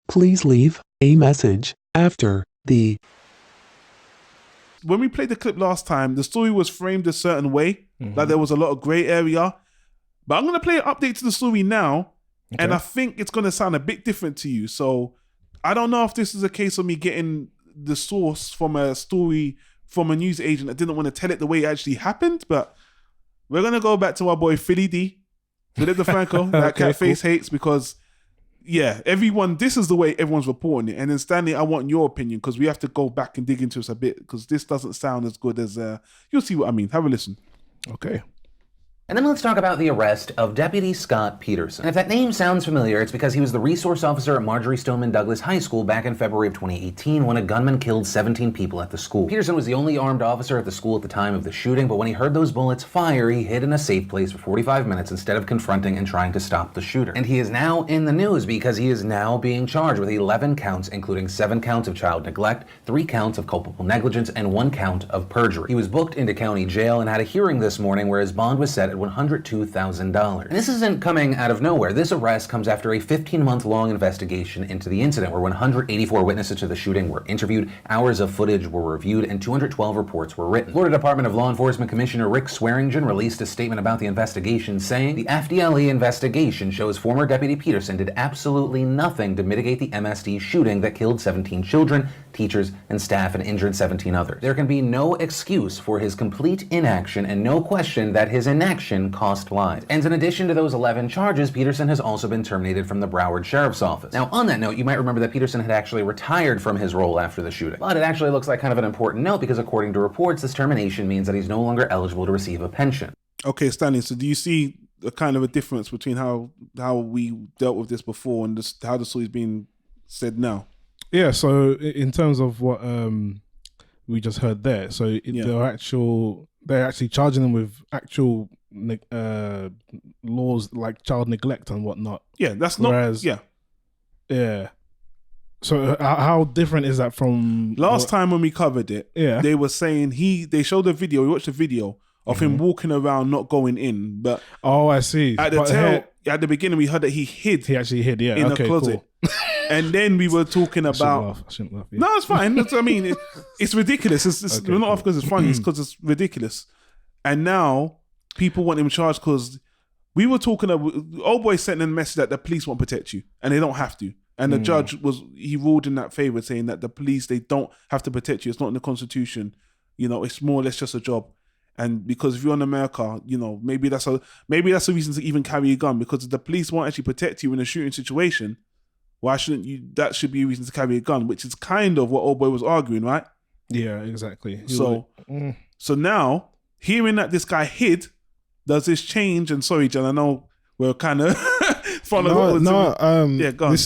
Please leave a message after the. When we played the clip last time, the story was framed a certain way, like there was a lot of grey area. But I'm going to play an update to the story now, and I think it's going to sound a bit different to you. So I don't know if this is a case of me getting the source from a story from a news agent that didn't want to tell it the way it actually happened, but we're going to go back to our boy Philly D, Philip DeFranco, that cat face hates, because this is the way everyone's reporting it. And then Stanley, I want your opinion, because we have to go back and dig into this a bit, because this doesn't sound as good as, you'll see what I mean. Have a listen. Okay. And then let's talk about the arrest of Deputy Scott Peterson. And if that name sounds familiar, it's because he was the resource officer at Marjorie Stoneman Douglas High School back in February of 2018 when a gunman killed 17 people at the school. Peterson was the only armed officer at the school at the time of the shooting, but when he heard those bullets fire, he hid in a safe place for 45 minutes instead of confronting and trying to stop the shooter. And he is now in the news because he is now being charged with 11 counts, including 7 counts of child neglect, 3 counts of culpable negligence, and 1 count of perjury. He was booked into county jail and had a hearing this morning where his bond was set at $102,000. And this isn't coming out of nowhere. This arrest comes after a 15-month-long investigation into the incident where 184 witnesses to the shooting were interviewed, hours of footage were reviewed, and 212 reports were written. Florida Department of Law Enforcement Commissioner Rick Swearingen released a statement about the investigation saying, "The FDLE investigation shows former Deputy Peterson did absolutely nothing to mitigate the MSD shooting that killed 17 children, teachers, and staff and injured 17 others. There can be no excuse for his complete inaction and no question that his inaction cost lives." And in addition to those 11 charges, Peterson has also been terminated from the Broward Sheriff's Office. Now, on that note, you might remember that Peterson had actually retired from his role after the shooting. But it actually looks like kind of an important note because according to reports, this termination means that he's no longer eligible to receive a pension. Okay, Stanley, so do you see a kind of a difference between how we dealt with this before and how the story's being said now? Yeah, so in terms of what we just heard there, so they're actually charging them with actual laws like child neglect and whatnot. Yeah, that's not. Whereas, yeah. So how different is that from last time when we covered it? Yeah, they were saying they showed a video. We watched a video of him walking around, not going in. But I see. At the beginning, we heard that he hid. He actually hid. Yeah, in a closet. Cool. And then we were talking about. I shouldn't laugh. Yeah. No, it's fine. I mean, it's ridiculous. We're not off because it's funny. It's because it's ridiculous. And now people want him charged because we were talking about old boy sent in a message that the police won't protect you and they don't have to. And the judge he ruled in that favor, saying that the police, they don't have to protect you. It's not in the Constitution. It's more or less just a job. And because if you're in America, maybe that's a reason to even carry a gun, because if the police won't actually protect you in a shooting situation, why shouldn't you? That should be a reason to carry a gun, which is kind of what old boy was arguing, right? Yeah, exactly. So now hearing that this guy hid, does this change? And sorry, John, I know we're kind of following. Go on.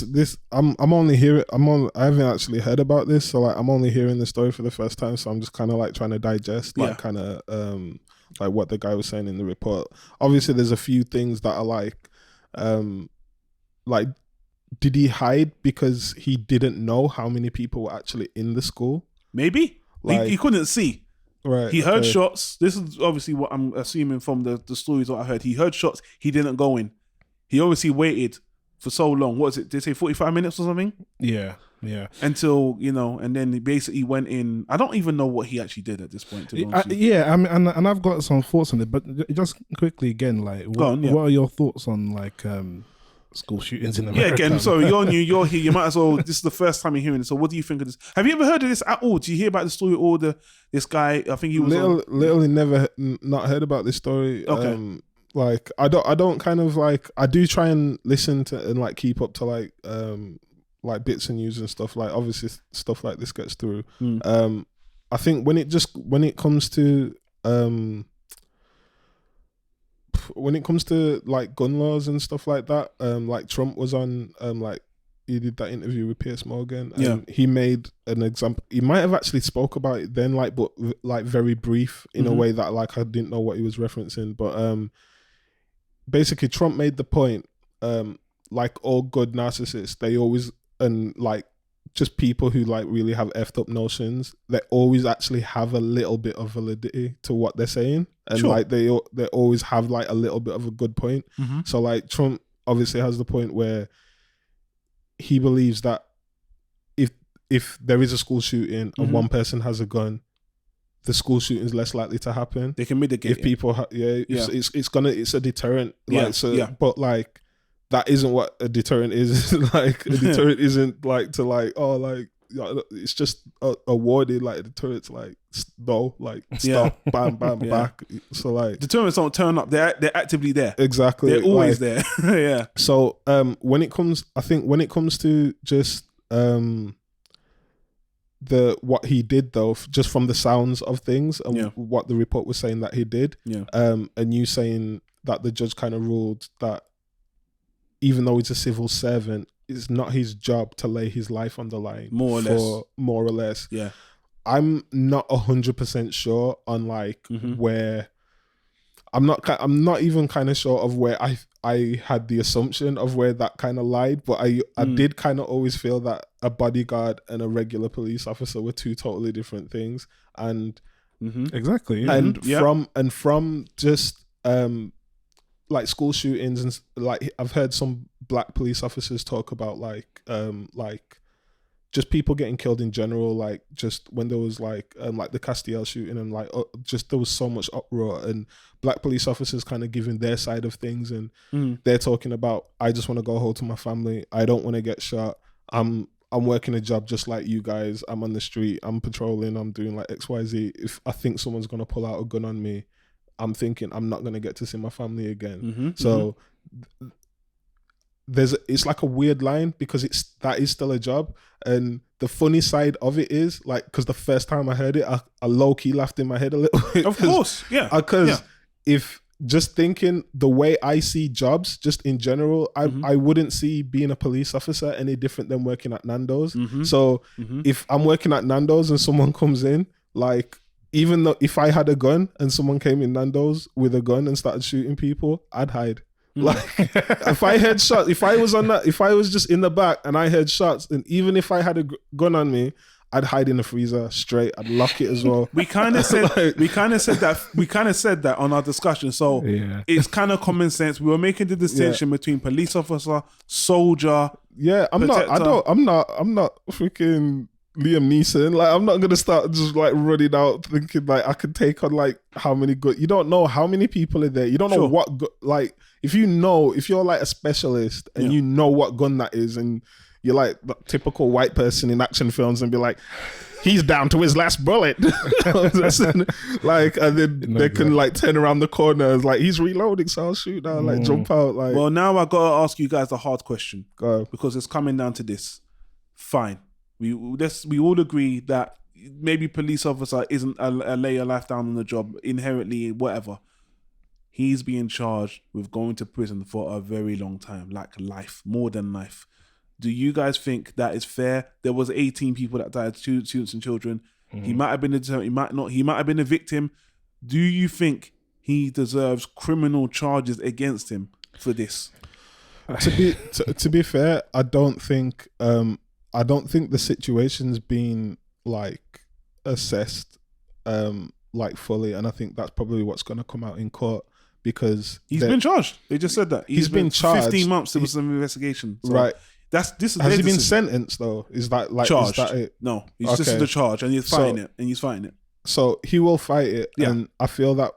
I'm only hearing. I haven't actually heard about this, so I'm only hearing the story for the first time. So I'm just kind of trying to digest, what the guy was saying in the report. Obviously, there's a few things that are did he hide because he didn't know how many people were actually in the school? Maybe he couldn't see. Right. He heard shots. This is obviously what I'm assuming from the stories that I heard. He heard shots. He didn't go in. He obviously waited for so long. What was it? Did they say 45 minutes or something? Yeah. Until, and then he basically went in. I don't even know what he actually did at this point, to be honest. I mean, and I've got some thoughts on it, but just quickly again, what are your thoughts on school shootings in America? Yeah, again, sorry, you're new, you're here, you might as well, this is the first time you're hearing it, so what do you think of this? Have you ever heard of this at all? Do you hear about the story or this guy, I think he was literally never not heard about this story. Okay. I don't kind of I do try and listen to and keep up to bits of news and stuff, obviously stuff like this gets through. I think when it comes to gun laws and stuff like that, Trump was on he did that interview with Piers Morgan, and he made an example. He might have actually spoke about it then, but very brief in a way that I didn't know what he was referencing. But basically, Trump made the point, all good narcissists, they always just people who really have effed up notions, they always actually have a little bit of validity to what they're saying, and sure. They always have a little bit of a good point. So Trump obviously has the point where he believes that if there is a school shooting and one person has a gun, the school shooting is less likely to happen. They can mitigate if people, it's a deterrent. But like that isn't what a deterrent is. Like a deterrent isn't like to like it's just a warning. Like a deterrent's like no, like stop, bam, bam, back. So like deterrents don't turn up. They're actively there. Exactly, they're always there. Yeah. So when it comes to just what he did though, just from the sounds of things and what the report was saying that he did, and you saying that the judge kind of ruled that even though he's a civil servant, it's not his job to lay his life on the line, more or less. Yeah, I'm not 100% sure on like where. I'm not even kind of sure of where I had the assumption of where that kind of lied, but I did kind of always feel that a bodyguard and a regular police officer were two totally different things, and exactly, from just like school shootings and like I've heard some black police officers talk about like just people getting killed in general, like just when there was like the Castiel shooting and like just there was so much uproar and black police officers kind of giving their side of things and they're talking about, I just want to go home to my family. I don't want to get shot. I'm working a job just like you guys. I'm on the street. I'm patrolling. I'm doing like XYZ. If I think someone's going to pull out a gun on me, I'm thinking I'm not going to get to see my family again. So it's like a weird line because that is still a job. And the funny side of it is like, because the first time I heard it, I low key laughed in my head a little bit. Of course, yeah. Because if just thinking the way I see jobs, just in general, I wouldn't see being a police officer any different than working at Nando's. So if I'm working at Nando's and someone comes in, like, even though if I had a gun and someone came in Nando's with a gun and started shooting people, I'd hide. Like if I heard shots, if I was just in the back and I heard shots, and even if I had a gun on me, I'd hide in the freezer straight. I'd lock it as well. We kind of said that on our discussion. So it's kind of common sense. We were making the distinction between police officer, soldier. Yeah, I'm not freaking Liam Neeson. Like I'm not gonna start just like running out thinking like I could take on like how many good. You don't know how many people are there. You don't know what like if you're like a specialist and you know what gun that is, and you're like the typical white person in action films and be like, he's down to his last bullet. Like, and then they can like turn around the corner like he's reloading, so I'll shoot now, like jump out. Like, well, now I gotta ask you guys a hard question. Go. Because it's coming down to this. Fine, we all agree that maybe police officer isn't a lay your life down on the job inherently, whatever. He's being charged with going to prison for a very long time, like life, more than life. Do you guys think that is fair? There was 18 people that died, students and children. He might have been a deterrent, he might not. He might have been a victim. Do you think he deserves criminal charges against him for this? To be fair, I don't think the situation's been like assessed like fully, and I think that's probably what's going to come out in court. Because he's been charged. They just said that he's been charged. 15 months. There was some investigation. So right. Has he been sentenced though? Is that like charged? Is that it? No. This is the charge, and he's fighting it. So he will fight it. Yeah. And I feel that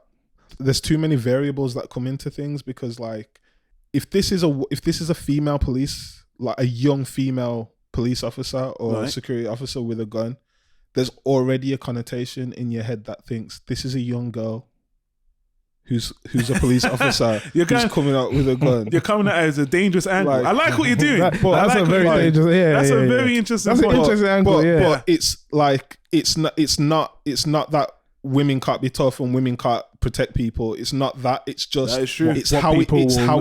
there's too many variables that come into things because like if this is a female police, like a young female police officer or a security officer with a gun, there's already a connotation in your head that thinks this is a young girl who's a police officer who's coming out with a gun. You're coming at it as a dangerous angle. I like what you're doing. That's a very dangerous. That's a very interesting. That's an interesting angle. But it's like it's not that women can't be tough and women can't protect people. It's not that. It's just that is true. It's how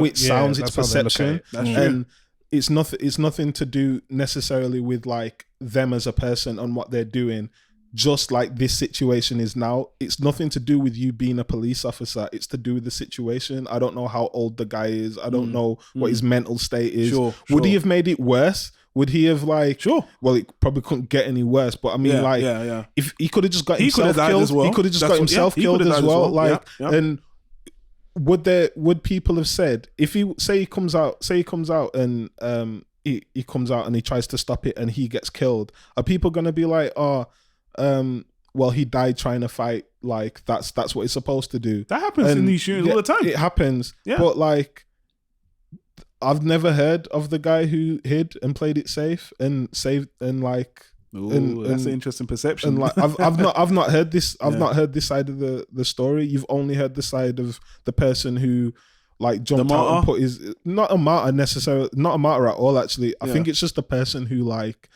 it sounds. It's perception. That's true. And it's nothing to do necessarily with like them as a person and what they're doing. Just like this situation is now, it's nothing to do with you being a police officer. It's to do with the situation. I don't know how old the guy is. I don't know what his mental state is. Would he have made it worse? Would he have like? Well, it probably couldn't get any worse. But I mean, if he could have just got himself killed, he could have just got himself killed as well. Like, and would people have said if he comes out and he comes out and he tries to stop it and he gets killed, are people gonna be like, well, he died trying to fight, like that's what it's supposed to do? That happens in these shootings all the time. It happens, but like I've never heard of the guy who hid and played it safe and saved and like. Ooh, that's an interesting perception. And like I've not heard this. I've not heard this side of the story. You've only heard the side of the person who like jumped out and put his, not a martyr at all. Actually, I think it's just a person who like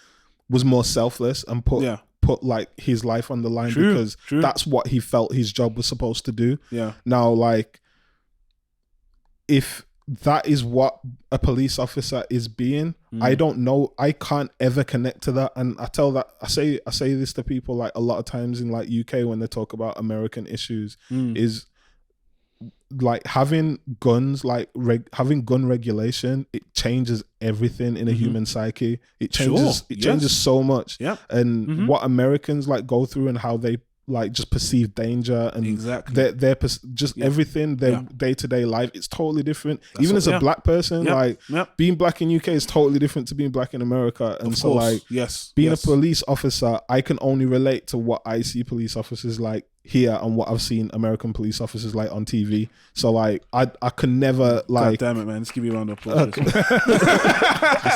was more selfless and put like his life on the line because that's what he felt his job was supposed to do. Yeah. Now, like, if that is what a police officer is being, I don't know. I can't ever connect to that. And I say this to people like a lot of times in like UK when they talk about American issues is like having guns, like having gun regulation, it changes everything in a human psyche. It changes so much. Yeah. And what Americans like go through and how they like just perceive danger and their everything, their day-to-day life, it's totally different. Even as a black person, like being black in UK is totally different to being black in America. And so like being a police officer, I can only relate to what I see police officers like here and what I've seen American police officers like on TV. So like I could never like. God damn it, man! Let's give you a round of applause.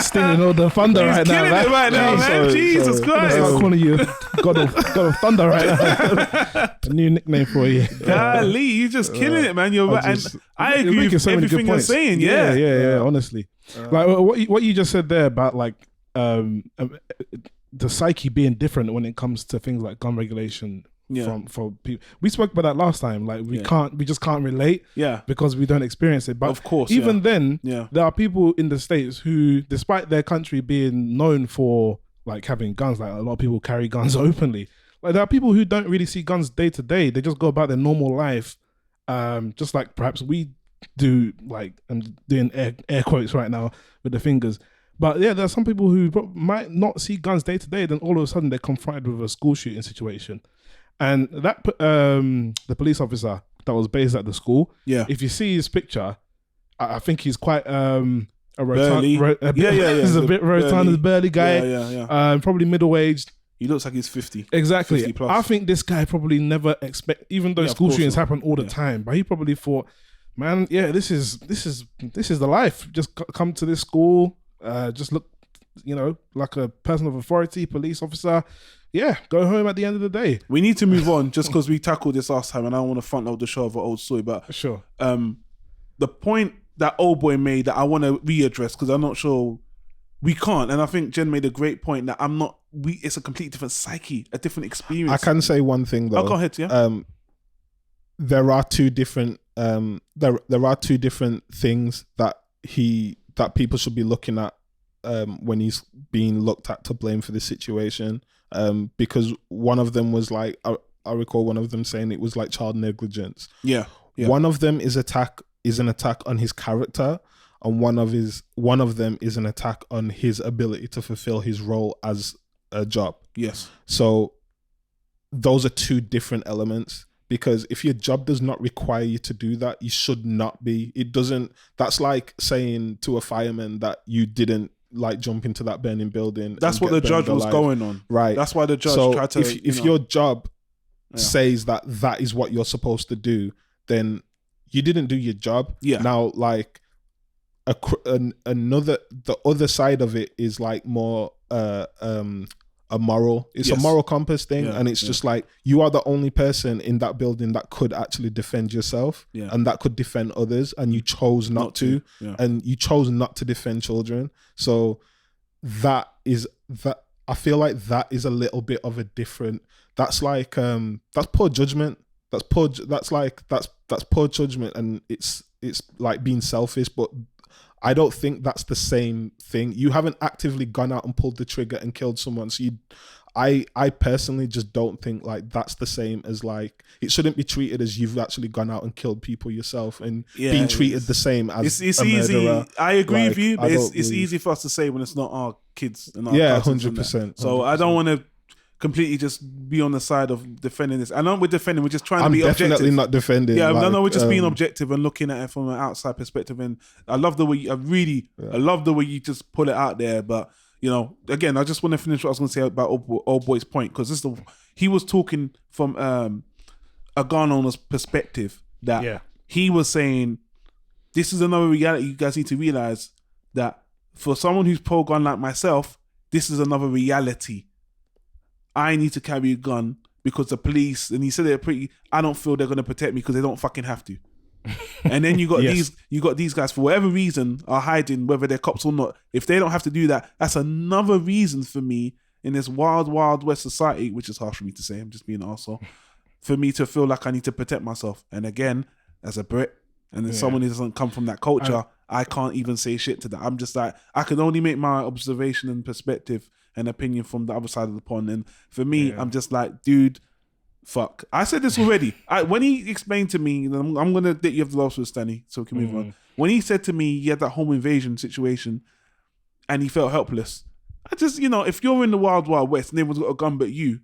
Stealing all the thunder right now. Killing it right now, man. Jesus Christ! I'm calling you God of Thunder right now. A new nickname for you. Golly, you're just killing it, man. You're right, and I agree with everything you're saying. Yeah. Honestly, like what you just said there about like the psyche being different when it comes to things like gun regulation. For people, we spoke about that last time. Like we just can't relate. Because we don't experience it. But of course, even then, there are people in the States who, despite their country being known for like having guns, like a lot of people carry guns openly. Like there are people who don't really see guns day to day. They just go about their normal life, just like perhaps we do. Like I'm doing air quotes right now with the fingers. But yeah, there are some people who might not see guns day to day. Then all of a sudden they're confronted with a school shooting situation. And that the police officer that was based at the school, if you see his picture, I think he's quite a rotund. He's a bit rotund, burly guy. Probably middle aged. He looks like he's 50. Exactly. 50 plus. I think this guy probably never even though school shootings happen all the time, but he probably thought, man, this is the life. Just come to this school, just look, like a person of authority, police officer. Yeah, go home at the end of the day. We need to move on just because we tackled this last time and I don't want to front load the show of an old story. But sure. The point that old boy made that I want to readdress because I'm not sure we can't. And I think Jen made a great point that it's a completely different psyche, a different experience. I can say one thing though. Oh, go ahead, yeah. There are two different there are two different things that people should be looking at when he's being looked at to blame for this situation. Because one of them was like, I recall one of them saying it was like child negligence. Yeah. One of them is an attack on his character, and one of them is an attack on his ability to fulfill his role as a job. Yes. So those are two different elements. Because if your job does not require you to do that, you should not be. It doesn't. That's like saying to a fireman that you didn't like jump into that burning building. That's what the judge was going on. Right. That's why the judge tried to. If your job says that is what you're supposed to do, then you didn't do your job. Yeah. Now, like the other side of it is like more a moral. It's a moral compass thing, and it's just like you are the only person in that building that could actually defend yourself, and that could defend others, and you chose not to, and you chose not to defend children. So that I feel like that is a little bit of a different. That's like that's poor judgment. That's poor judgment, and it's like being selfish, but I don't think that's the same thing. You haven't actively gone out and pulled the trigger and killed someone. So I personally just don't think like that's the same as like, it shouldn't be treated as you've actually gone out and killed people yourself and being treated the same as it's a easy. murderer. I agree with you, but it's easy for us to say when it's not our kids and our 100%. So 100%. I don't want to completely just be on the side of defending this. I know we're defending, we're just trying to be definitely objective. not defending. Yeah, like, no, we're just being objective and looking at it from an outside perspective. And I love the way I love the way you just put it out there. But you know, again, I just want to finish what I was going to say about old boy's point, because he was talking from a gun owner's perspective, that he was saying this is another reality. You guys need to realize that for someone who's pro gun like myself, this is another reality. I need to carry a gun because the police, and he said I don't feel they're going to protect me because they don't fucking have to. And then you got these guys, for whatever reason, are hiding, whether they're cops or not. If they don't have to do that, that's another reason for me in this wild, wild west society, which is harsh for me to say, I'm just being an arsehole, for me to feel like I need to protect myself. And again, as a Brit, and then someone who doesn't come from that culture, I can't even say shit to that. I'm just like, I can only make my observation and perspective and opinion from the other side of the pond. And for me, I'm just like, dude, fuck. I said this already. When he explained to me, I'm going to let you have the last word, Stanley, so we can move on. When he said to me he had that home invasion situation and he felt helpless, I just, you know, if you're in the wild, wild west and everyone's got a gun but you,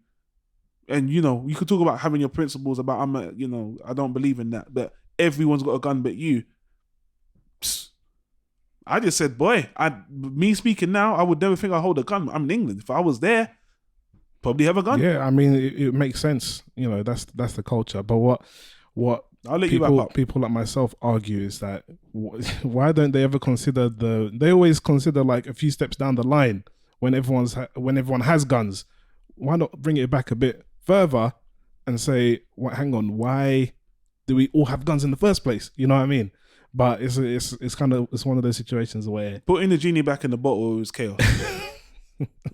and, you know, you could talk about having your principles about, I don't believe in that, but everyone's got a gun but you. I just said, boy, me speaking now, I would never think I'd hold a gun. I'm in England. If I was there, probably have a gun. Yeah, I mean, it makes sense. You know, that's the culture. But what I'll let you wrap up. People like myself argue is that why don't they ever consider they always consider like a few steps down the line when everyone has guns. Why not bring it back a bit further and say, hang on, why do we all have guns in the first place? You know what I mean? But it's one of those situations where putting the genie back in the bottle is chaos.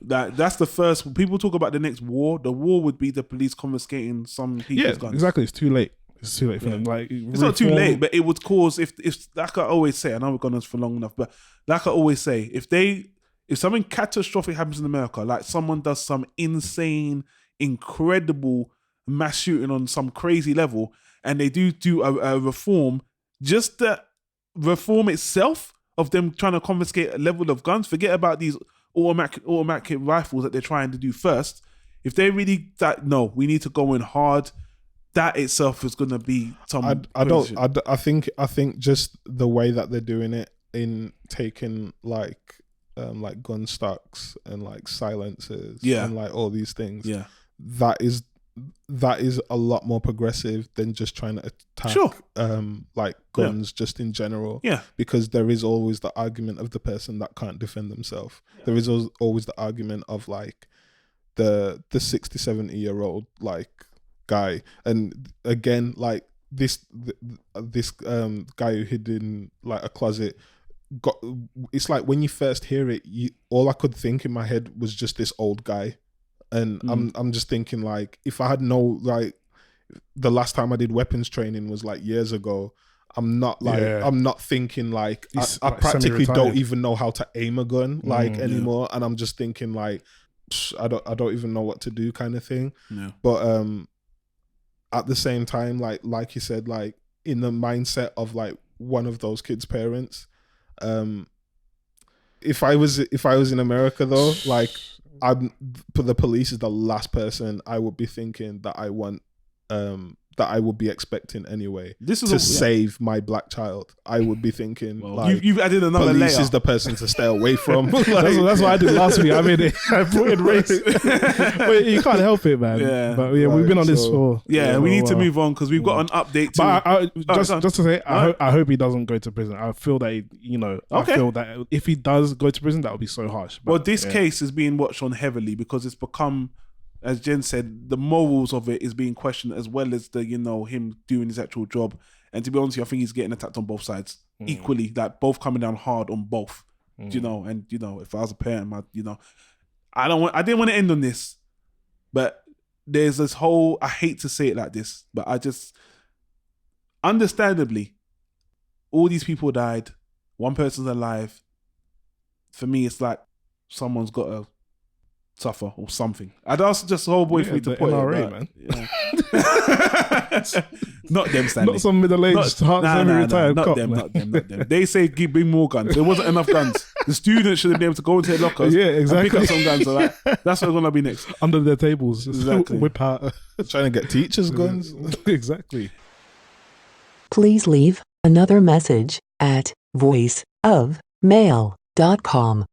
That's the first. People talk about the next war. The war would be the police confiscating some people's guns. Exactly. It's too late. It's too late for them. Like, it's not too late, but it would cause if like I always say. I know we've gone on for long enough, but like I always say, if something catastrophic happens in America, like someone does some insane, incredible mass shooting on some crazy level, and they do a reform, just the reform itself of them trying to confiscate a level of guns, forget about these automatic rifles that they're trying to do first. If they really we need to go in hard, that itself is going to be some. I think just the way that they're doing it in taking like gun stocks and like silencers and like all these things. Yeah, that is a lot more progressive than just trying to attack like guns just in general. Yeah. Because there is always the argument of the person that can't defend themselves. Yeah. There is always the argument of like the 60, 70-year-old like guy. And again, like this guy who hid in like a closet it's like when you first hear it, all I could think in my head was just this old guy. And I'm just thinking like, if I had like the last time I did weapons training was like years ago, I'm not thinking like I practically don't even know how to aim a gun like anymore, and I'm just thinking like I don't even know what to do kind of thing. Yeah. But at the same time, like you said, like in the mindset of like one of those kids' parents, if I was in America though, like. The police is the last person I would be thinking that I want, that I would be expecting anyway. Save my black child. I would be thinking, like, you've added another layer. Police is the person to stay away from. Like, that's what I did last week. I mean, I brought in race, but you can't help it, man. Yeah, but yeah, we've been on this for. Yeah, we need to move on because we've got an update. But just to say, I hope he doesn't go to prison. I feel that I feel that if he does go to prison, that would be so harsh. But this case is being watched on heavily because it's become, as Jen said, the morals of it is being questioned as well as the, him doing his actual job. And to be honest, I think he's getting attacked on both sides equally, like both coming down hard on both. And if I was a parent, I didn't want to end on this, but there's this whole, I hate to say it like this, but I just, understandably, all these people died, one person's alive. For me, it's like someone's got to suffer or something. I'd ask just the whole boy for me to put NRA, it, man. Not them, Stanley. Not some middle-aged, semi-retired not cop. them, not them, not them. They say bring more guns. There wasn't enough guns. The students should have been able to go into their lockers and pick up some guns. All right? That's what's gonna be next. Under their tables, Exactly. whip out. Trying to get teachers' guns. Exactly. Please leave another message at voiceofmail.com.